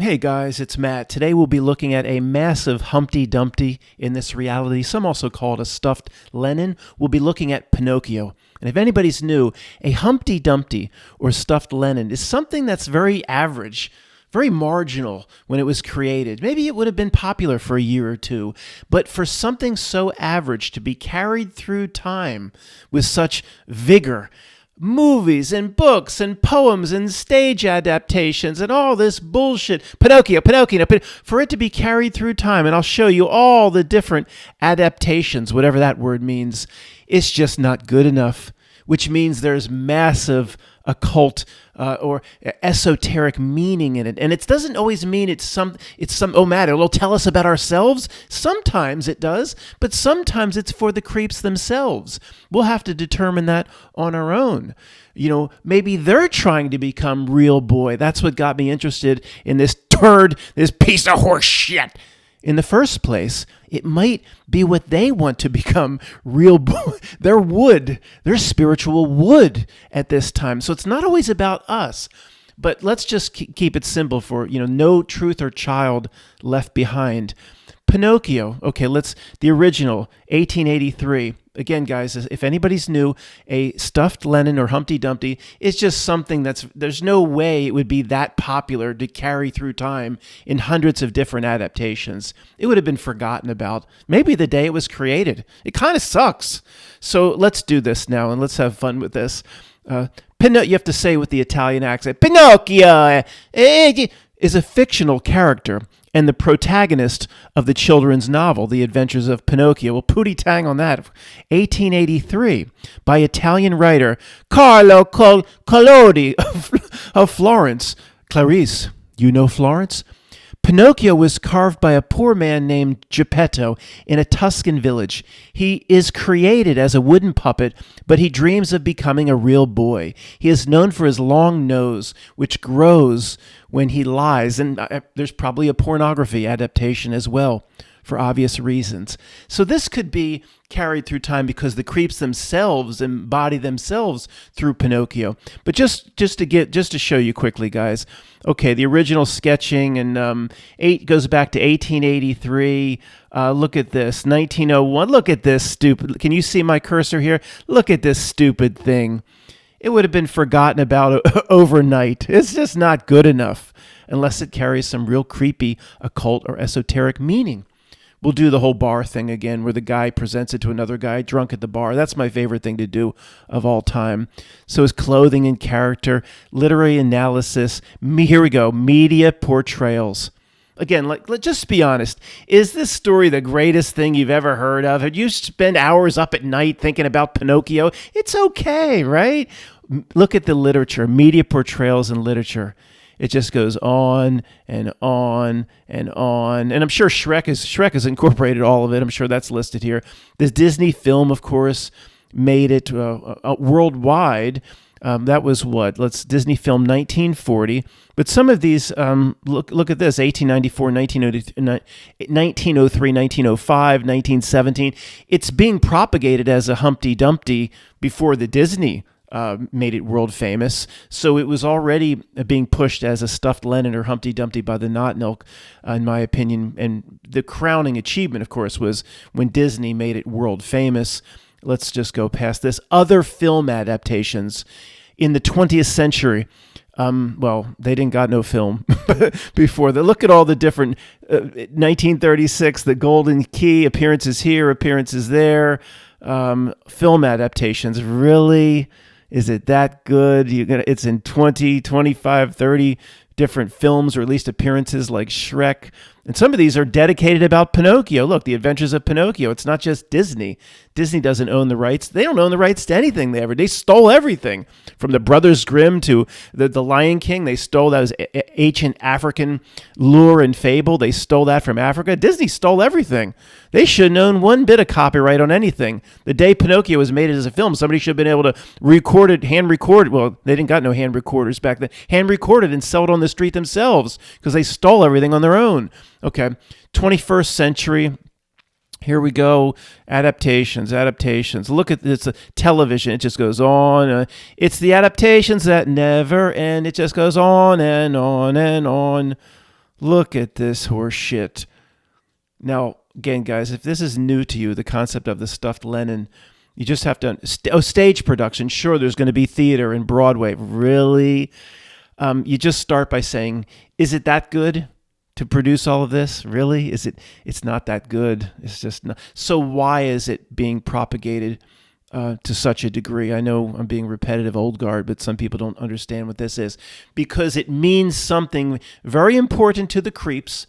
Hey guys, it's Matt. Today we'll be looking at a massive Humpty Dumpty in this reality. Some also call it a stuffed Lenin. We'll be looking at Pinocchio. And if anybody's new, a Humpty Dumpty or stuffed Lenin is something that's very average, very marginal when it was created. Maybe it would have been popular for a year or two, but for something so average to be carried through time with such vigor, movies and books and poems and stage adaptations and all this bullshit. Pinocchio, for it to be carried through time, and I'll show you all the different adaptations, whatever that word means, it's just not good enough, which means there's massive occult or esoteric meaning in it. And it doesn't always mean it's some oh matter, it'll tell us about ourselves. Sometimes it does, but sometimes it's for the creeps themselves. We'll have to determine that on our own. You know, maybe they're trying to become real boy. That's what got me interested in this turd, this piece of horse shit. In the first place, it might be what they want to become real. They're spiritual wood at this time. So it's not always about us. But let's just keep it simple for, no truth or child left behind. Pinocchio, the original, 1883. Again, guys, if anybody's new, a stuffed Lenin or Humpty Dumpty is just something there's no way it would be that popular to carry through time in hundreds of different adaptations. It would have been forgotten about, maybe the day it was created. It kind of sucks. So let's do this now, and let's have fun with this. You have to say with the Italian accent, Pinocchio is a fictional character and the protagonist of the children's novel, The Adventures of Pinocchio. Well, pooty tang on that. 1883, by Italian writer Carlo Collodi of Florence. Clarice, you know Florence? Pinocchio was carved by a poor man named Geppetto in a Tuscan village. He is created as a wooden puppet, but he dreams of becoming a real boy. He is known for his long nose, which grows when he lies, and there's probably a pornography adaptation as well, for obvious reasons. So this could be carried through time because the creeps themselves embody themselves through Pinocchio. But just to show you quickly, guys. Okay, the original sketching and goes back to 1883. Look at this, 1901. Look at this stupid. Can you see my cursor here? Look at this stupid thing. It would have been forgotten about overnight. It's just not good enough unless it carries some real creepy occult or esoteric meaning. We'll do the whole bar thing again where the guy presents it to another guy drunk at the bar. That's my favorite thing to do of all time. So his clothing and character, literary analysis. Here we go. Media portrayals. Again, let's just be honest. Is this story the greatest thing you've ever heard of? Had you spent hours up at night thinking about Pinocchio? It's okay, right? Look at the literature, media portrayals in literature. It just goes on and on and on. And I'm sure Shrek has incorporated all of it. I'm sure that's listed here. The Disney film, of course, made it worldwide. That was Disney film 1940. But some of these, look at this, 1894, 1903, 1905, 1917. It's being propagated as a Humpty Dumpty before the Disney made it world famous. So it was already being pushed as a stuffed Lenin or Humpty Dumpty by the Not Milk, in my opinion. And the crowning achievement, of course, was when Disney made it world famous. Let's just go past this. Other film adaptations in the 20th century. They didn't got no film before that. Look at all the different 1936, The Golden Key, appearances here, appearances there, film adaptations. Really? Is it that good? It's in 20, 25, 30 different films, or at least appearances like Shrek. And some of these are dedicated about Pinocchio. Look, The Adventures of Pinocchio. It's not just Disney. Disney doesn't own the rights. They don't own the rights to anything they stole everything. From the Brothers Grimm to the Lion King. They stole that as ancient African lore and fable. They stole that from Africa. Disney stole everything. They shouldn't own one bit of copyright on anything. The day Pinocchio was made as a film, somebody should have been able to record it, hand record it. Well, they didn't got no hand recorders back then. Hand record it and sell it on the street themselves because they stole everything on their own. Okay, 21st century. Here we go. Adaptations. Look at this television. It just goes on. It's the adaptations that never end. It just goes on and on and on. Look at this horse shit. Now, again, guys, if this is new to you, the concept of the stuffed Lenin, you just have to, stage production. Sure, there's going to be theater and Broadway. Really? You just start by saying, is it that good to produce all of this? Really? It's not that good. It's just not. So why is it being propagated to such a degree? I know I'm being repetitive, old guard, but some people don't understand what this is. Because it means something very important to the creeps,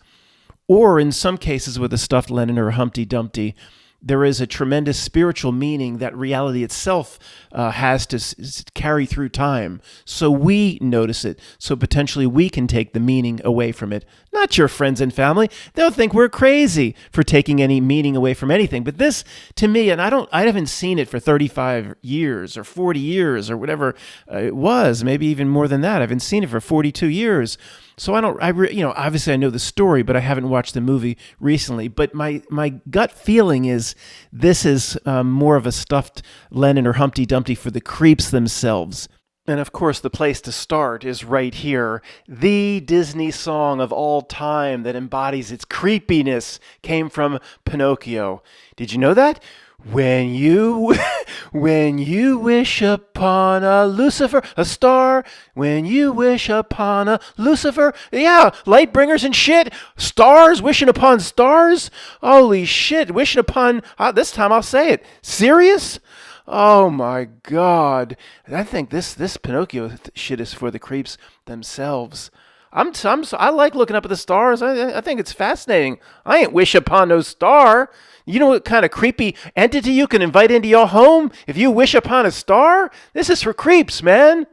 or in some cases with a stuffed Lenin or a Humpty Dumpty, there is a tremendous spiritual meaning that reality itself has to carry through time. So we notice it. So potentially we can take the meaning away from it. Not your friends and family. They'll think we're crazy for taking any meaning away from anything. But this, to me, and I haven't seen it for 35 years or 40 years or whatever it was, maybe even more than that. I haven't seen it for 42 years. So obviously I know the story, but I haven't watched the movie recently. But my gut feeling is this is more of a stuffed Lenin or Humpty Dumpty for the creeps themselves. And of course, the place to start is right here. The Disney song of all time that embodies its creepiness came from Pinocchio. Did you know that? When you wish upon a Lucifer, a star, when you wish upon a Lucifer, yeah, light bringers and shit, stars, wishing upon stars, holy shit, wishing upon, this time I'll say it, Sirius? Oh my God. I think this Pinocchio shit is for the creeps themselves. I like looking up at the stars. I think it's fascinating. I ain't wish upon no star. You know what kind of creepy entity you can invite into your home if you wish upon a star? This is for creeps, man.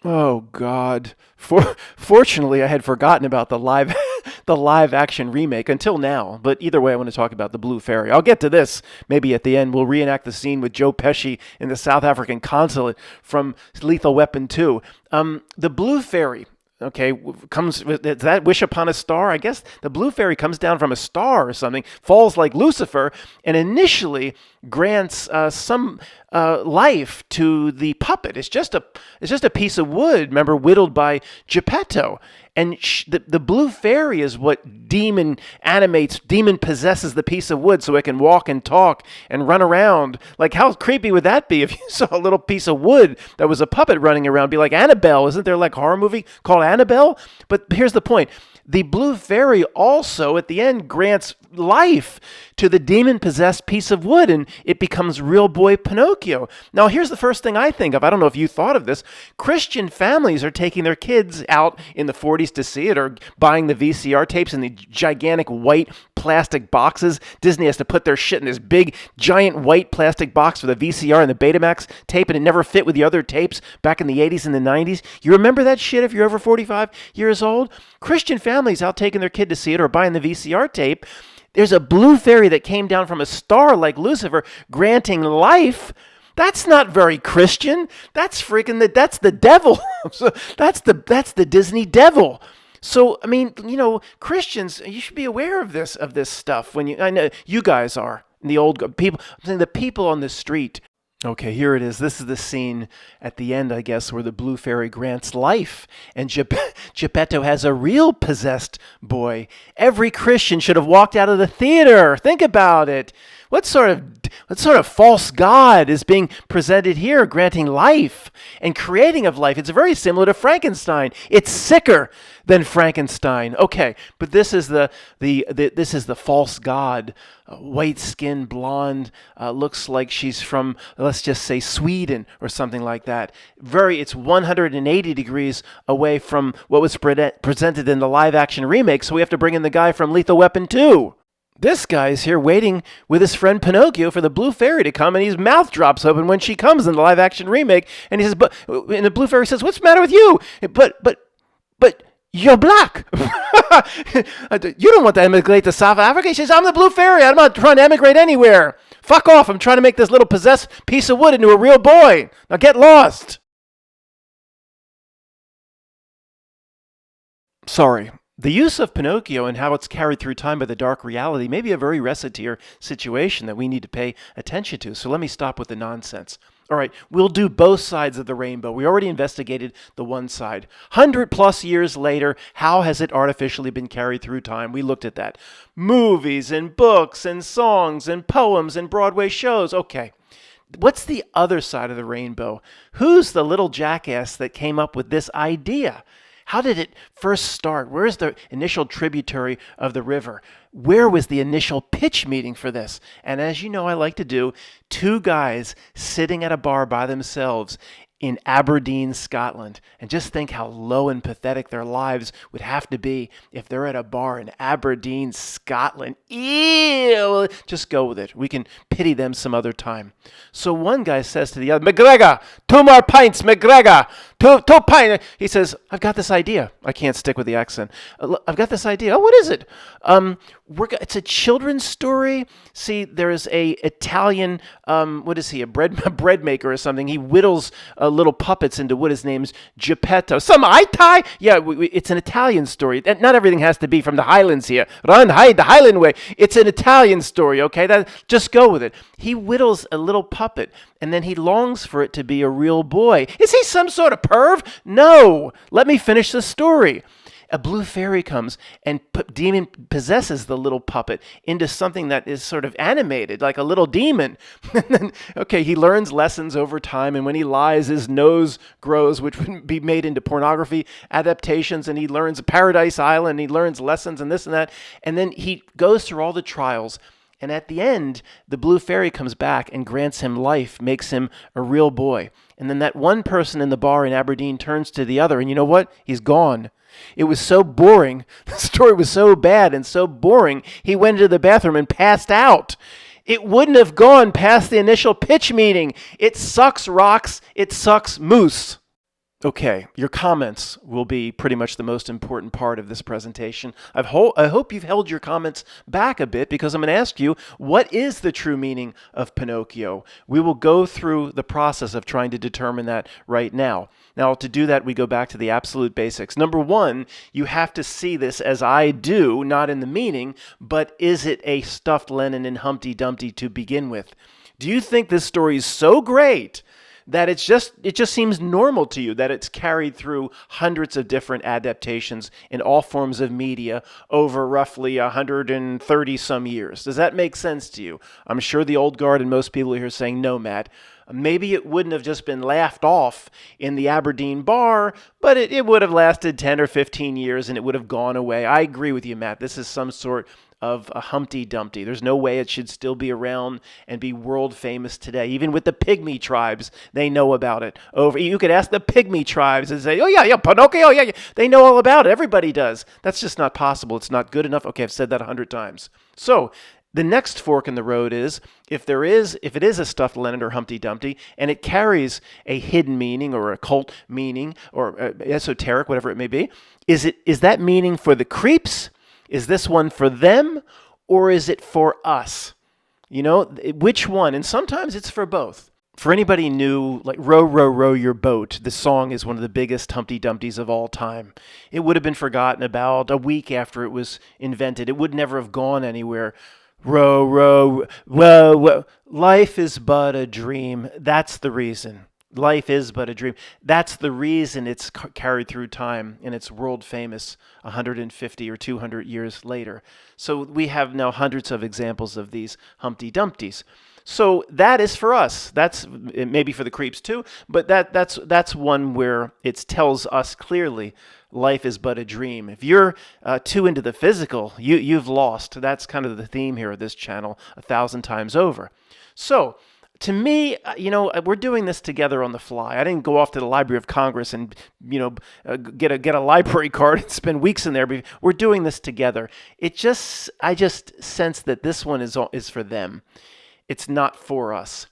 Oh God. Fortunately, I had forgotten about the live action remake until now. But either way, I want to talk about the Blue Fairy. I'll get to this. Maybe at the end, we'll reenact the scene with Joe Pesci in the South African consulate from Lethal Weapon 2. The Blue Fairy. Okay, comes with that wish upon a star. I guess the Blue Fairy comes down from a star or something, falls like Lucifer, and initially grants some life to the puppet. It's just a piece of wood, remember, whittled by Geppetto. And the Blue Fairy is what demon possesses the piece of wood so it can walk and talk and run around. Like, how creepy would that be if you saw a little piece of wood that was a puppet running around? Be like Annabelle. Isn't there like a horror movie called Annabelle? But here's the point. The Blue Fairy also, at the end, grants life to the demon-possessed piece of wood, and it becomes real boy Pinocchio. Now, here's the first thing I think of. I don't know if you thought of this. Christian families are taking their kids out in the 40s to see it, or buying the VCR tapes in the gigantic white plastic boxes. Disney has to put their shit in this big, giant white plastic box for the VCR and the Betamax tape, and it never fit with the other tapes back in the 80s and the 90s. You remember that shit if you're over 45 years old? Christian families out taking their kid to see it or buying the VCR tape. There's a Blue Fairy that came down from a star like Lucifer, granting life. That's not very Christian. That's that's the devil. that's the Disney devil. So, I mean, Christians, you should be aware of this stuff. I know you guys are, the old people. I'm saying the people on the street. Okay, here it is. This is the scene at the end, I guess, where the Blue Fairy grants life, and Geppetto has a real possessed boy. Every Christian should have walked out of the theater. Think about it. What sort of false god is being presented here, granting life and creating of life? It's very similar to Frankenstein. It's sicker than Frankenstein. Okay, but this is the false god, white-skinned, blonde, looks like she's from, let's just say, Sweden or something like that. It's 180 degrees away from what was presented in the live-action remake, so we have to bring in the guy from Lethal Weapon 2. This guy's here waiting with his friend Pinocchio for the Blue Fairy to come, and his mouth drops open when she comes in the live-action remake, and he says, and the Blue Fairy says, "What's the matter with you?" But you're black. You don't want to emigrate to South Africa. He says, "I'm the Blue Fairy. I'm not trying to emigrate anywhere. Fuck off. I'm trying to make this little possessed piece of wood into a real boy. Now get lost." Sorry. The use of Pinocchio and how it's carried through time by the dark reality may be a very recitative situation that we need to pay attention to. So let me stop with the nonsense. All right, we'll do both sides of the rainbow. We already investigated the one side. 100 plus years later, how has it artificially been carried through time? We looked at that. Movies and books and songs and poems and Broadway shows. Okay. What's the other side of the rainbow? Who's the little jackass that came up with this idea? How did it first start? Where's the initial tributary of the river? Where was the initial pitch meeting for this? And as you know, I like to do, two guys sitting at a bar by themselves in Aberdeen, Scotland. And just think how low and pathetic their lives would have to be if they're at a bar in Aberdeen, Scotland. Ew! Just go with it. We can pity them some other time. So one guy says to the other, McGregor, 2 more pints, McGregor. Two pints. He says, I've got this idea. I can't stick with the accent. I've got this idea. Oh, what is it? It's a children's story. See, there is a Italian, what is he, a bread maker or something. He whittles little puppets into wood. His name's Geppetto. Some Itai? Yeah, it's an Italian story. Not everything has to be from the Highlands here. Run, hide, the Highland way. It's an Italian story, okay? Just go with it. He whittles a little puppet, and then he longs for it to be a real boy. Is he some sort of perv? No. Let me finish the story. A blue fairy comes and demon possesses the little puppet into something that is sort of animated, like a little demon. And then, okay, he learns lessons over time, and when he lies, his nose grows, which would be made into pornography adaptations, and he learns Paradise Island, he learns lessons and this and that, and then he goes through all the trials. And at the end, the blue fairy comes back and grants him life, makes him a real boy. And then that one person in the bar in Aberdeen turns to the other, and you know what? He's gone. It was so boring. The story was so bad and so boring, he went into the bathroom and passed out. It wouldn't have gone past the initial pitch meeting. It sucks rocks. It sucks moose. Okay, your comments will be pretty much the most important part of this presentation. I hope you've held your comments back a bit because I'm going to ask you, what is the true meaning of Pinocchio? We will go through the process of trying to determine that right now. Now, to do that, we go back to the absolute basics. Number one, you have to see this as I do, not in the meaning, but is it a stuffed Lenin and Humpty Dumpty to begin with? Do you think this story is so great that it just seems normal to you that it's carried through hundreds of different adaptations in all forms of media over roughly 130 some years? Does that make sense to you? I'm sure the old guard and most people here are saying, no, Matt. Maybe it wouldn't have just been laughed off in the Aberdeen bar, but it would have lasted 10 or 15 years and it would have gone away. I agree with you, Matt. This is some sort of a Humpty Dumpty. There's no way it should still be around and be world famous today. Even with the Pygmy tribes, they know about it. You could ask the Pygmy tribes and say, oh yeah, Pinocchio, yeah. They know all about it. Everybody does. That's just not possible. It's not good enough. Okay, I've said that 100 times. So the next fork in the road is, if it is a stuffed Lenin or Humpty Dumpty, and it carries a hidden meaning or occult meaning or esoteric, whatever it may be, is that meaning for the creeps? Is this one for them, or is it for us? You know, which one? And sometimes it's for both. For anybody new, like Row, Row, Row Your Boat, the song is one of the biggest Humpty Dumptys of all time. It would have been forgotten about a week after it was invented. It would never have gone anywhere. Row, row, whoa, whoa. Life is but a dream. That's the reason. Life is but a dream. That's the reason it's carried through time and it's world famous 150 or 200 years later. So we have now hundreds of examples of these Humpty Dumptys. So that is for us. That's maybe for the creeps too, but that's one where it tells us clearly life is but a dream. If you're too into the physical, you've lost. That's kind of the theme here of this channel 1,000 times over. So to me, we're doing this together on the fly. I didn't go off to the Library of Congress and, get a library card and spend weeks in there. We're doing this together. I just sense that this one is for them. It's not for us.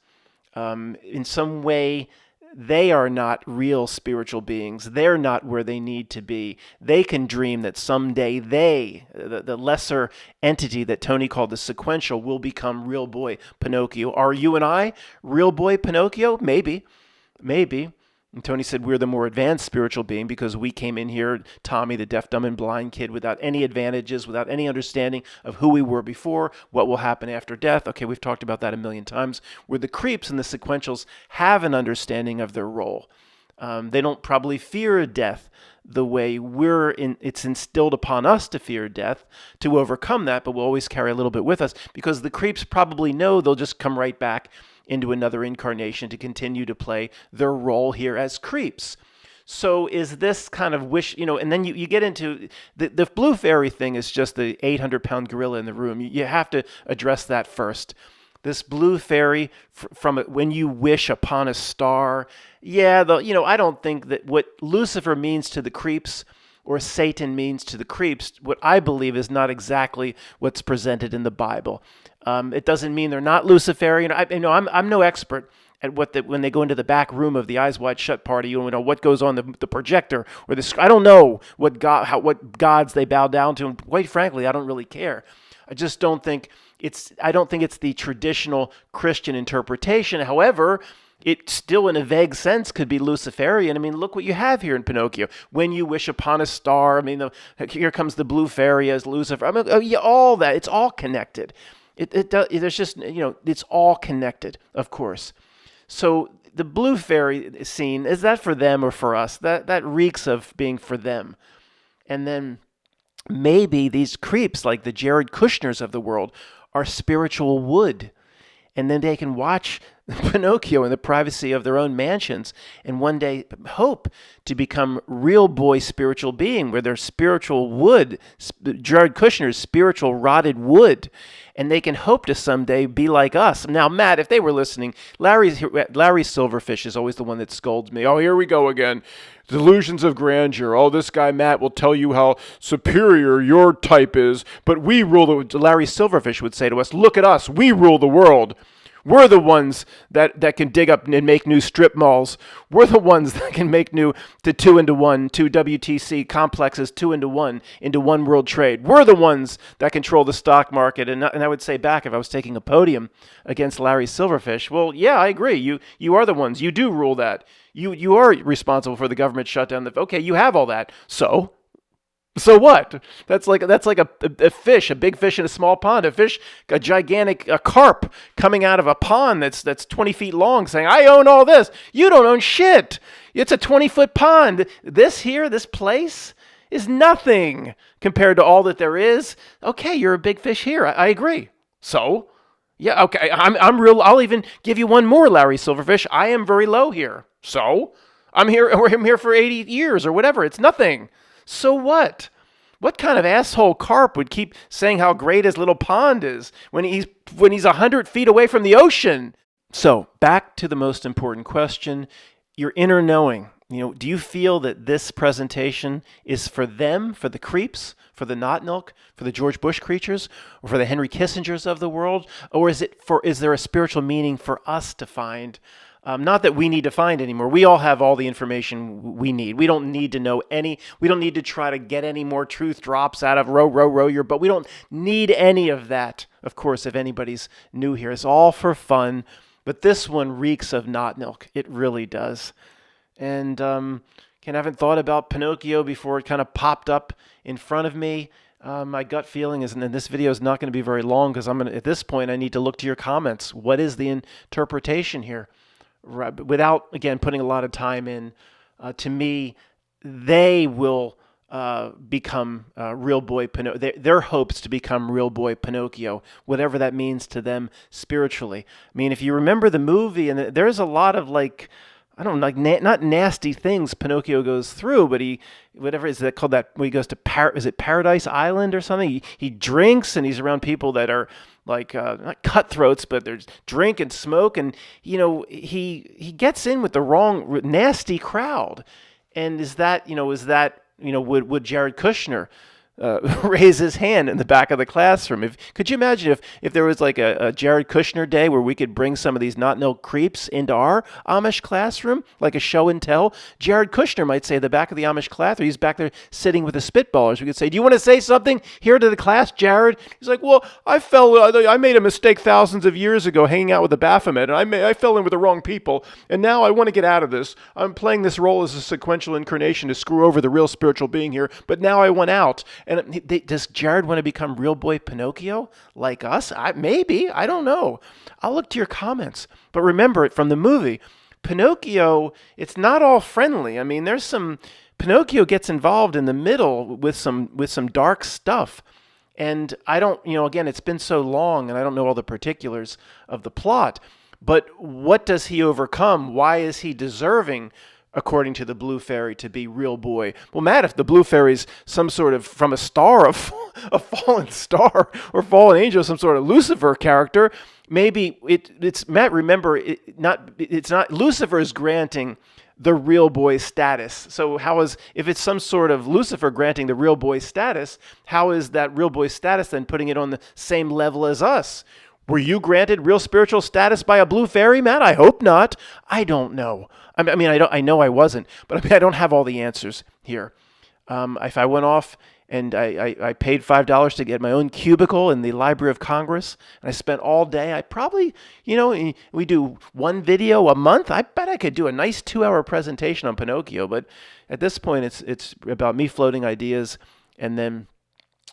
In some way, they are not real spiritual beings. They're not where they need to be. They can dream that someday the lesser entity that Tony called the sequential, will become real boy Pinocchio. Are you and I real boy Pinocchio? Maybe. And Tony said we're the more advanced spiritual being because we came in here, Tommy, the deaf, dumb, and blind kid, without any advantages, without any understanding of who we were before, what will happen after death. Okay, we've talked about that a million times. Where the creeps and the sequentials have an understanding of their role. They don't probably fear death the way it's instilled upon us to fear death, to overcome that, but we'll always carry a little bit with us because the creeps probably know they'll just come right back into another incarnation to continue to play their role here as creeps. So is this kind of wish, and then you get into the blue fairy thing is just the 800-pound gorilla in the room. You have to address that first. This blue fairy from when you wish upon a star. Yeah, I don't think that what Lucifer means to the creeps or Satan means to the creeps, what I believe is not exactly what's presented in the Bible. It doesn't mean they're not Luciferian. I'm no expert at when they go into the back room of the Eyes Wide Shut party. What goes on the projector or the. I don't know what gods they bow down to, and quite frankly, I don't really care. I just don't think I don't think it's the traditional Christian interpretation. However, it still, in a vague sense, could be Luciferian. I mean, look what you have here in Pinocchio. When you wish upon a star, here comes the blue fairy as Lucifer. All that. It's all connected. There's just, it's all connected, of course. So the blue fairy scene, is that for them or for us? That reeks of being for them. And then maybe these creeps, like the Jared Kushners of the world, are spiritual wood. And then they can watch Pinocchio in the privacy of their own mansions and one day hope to become real boy spiritual being, where they're spiritual wood, Jared Kushner's spiritual rotted wood. And they can hope to someday be like us. Now, Matt, if they were listening, Larry Silverfish is always the one that scolds me. Oh, here we go again. Delusions of grandeur. Oh, this guy, Matt, will tell you how superior your type is, but we rule Larry Silverfish would say to us, look at us, we rule the world. We're the ones that can dig up and make new strip malls. We're the ones that can make two WTC complexes 2 into 1 into one world trade. We're the ones that control the stock market. And I would say back, if I was taking a podium against Larry Silverfish, well, yeah, I agree. You are the ones. You do rule that. You are responsible for the government shutdown. Okay, you have all that. So what? That's like a fish, a big fish in a small pond. A gigantic carp coming out of a pond that's 20 feet long, saying, "I own all this. You don't own shit. It's a 20-foot pond. This place is nothing compared to all that there is." Okay, you're a big fish here. I agree. So, yeah, okay, I'm real. I'll even give you one more, Larry Silverfish. I am very low here. So, I'm here for 80 years or whatever. It's nothing. So what? What kind of asshole carp would keep saying how great his little pond is when he's 100 feet away from the ocean? So back to the most important question, your inner knowing. Do you feel that this presentation is for them, for the creeps, for the Notnilk, for the George Bush creatures, or for the Henry Kissingers of the world? Or is there a spiritual meaning for us to find? Not that we need to find anymore. We all have all the information we need. We don't need to know we don't need to try to get any more truth drops out of row your boat. We don't need any of that. Of course, if anybody's new here, it's all for fun. But this one reeks of Notnilk. It really does. And I haven't thought about Pinocchio before it kind of popped up in front of me. My gut feeling is, and this video is not going to be very long because at this point, I need to look to your comments. What is the interpretation here? Right, without, again, putting a lot of time in, to me, they will become real boy Pinocchio. Their hopes to become real boy Pinocchio, whatever that means to them spiritually. I mean, if you remember the movie, and there's a lot of not nasty things Pinocchio goes through, but whatever is that called, that when he goes to is it Paradise Island or something? He drinks and he's around people that are like not cutthroats, but there's drink and smoke, and he gets in with the wrong nasty crowd. And would Jared Kushner raise his hand in the back of the classroom. Could you imagine if there was like a Jared Kushner day where we could bring some of these not-no creeps into our Amish classroom, like a show and tell? Jared Kushner might say the back of the Amish class, or he's back there sitting with the spitballers. We could say, "Do you want to say something here to the class, Jared?" He's like, "Well, I made a mistake thousands of years ago hanging out with the Baphomet, and I fell in with the wrong people, and now I want to get out of this. I'm playing this role as a sequential incarnation to screw over the real spiritual being here, but now I want out." And does Jared want to become real boy Pinocchio like us? Maybe. I don't know. I'll look to your comments. But remember it from the movie. Pinocchio, it's not all friendly. I mean, Pinocchio gets involved in the middle with some dark stuff. And I don't, again, it's been so long and I don't know all the particulars of the plot. But what does he overcome? Why is he deserving, according to the Blue Fairy, to be real boy? Well, Matt, if the Blue Fairy's some sort of from a star, a fallen star or fallen angel, some sort of Lucifer character, maybe it's Matt. Remember, it's not Lucifer is granting the real boy status. So if it's some sort of Lucifer granting the real boy status, how is that real boy status then putting it on the same level as us? Were you granted real spiritual status by a Blue Fairy, Matt? I hope not. I don't know. I know I wasn't, but I don't have all the answers here. If I went off and I paid $5 to get my own cubicle in the Library of Congress, and I spent all day, I probably, we do one video a month. I bet I could do a nice 2-hour presentation on Pinocchio. But at this point, it's about me floating ideas, and then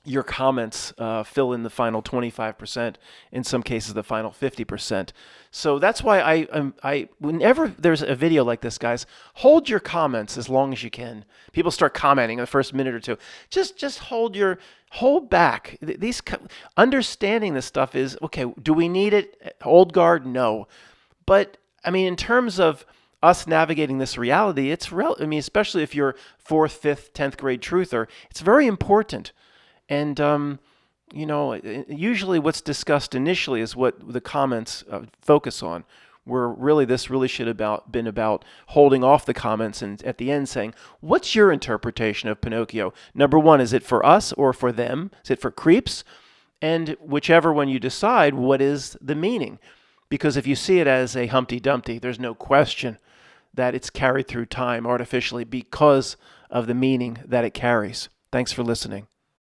your comments fill in the final 25%, in some cases the final 50%. So that's why I whenever there's a video like this, guys, hold your comments as long as you can. People start commenting in the first minute or two. Just hold back. Understanding this stuff is, okay, do we need it? Old guard? No. But I mean, in terms of us navigating this reality, especially if you're 4th, 5th, 10th grade truther, it's very important. And, usually what's discussed initially is what the comments focus on, where this really should have been about holding off the comments and at the end saying, what's your interpretation of Pinocchio? Number one, is it for us or for them? Is it for creeps? And whichever one you decide, what is the meaning? Because if you see it as a Humpty Dumpty, there's no question that it's carried through time artificially because of the meaning that it carries. Thanks for listening.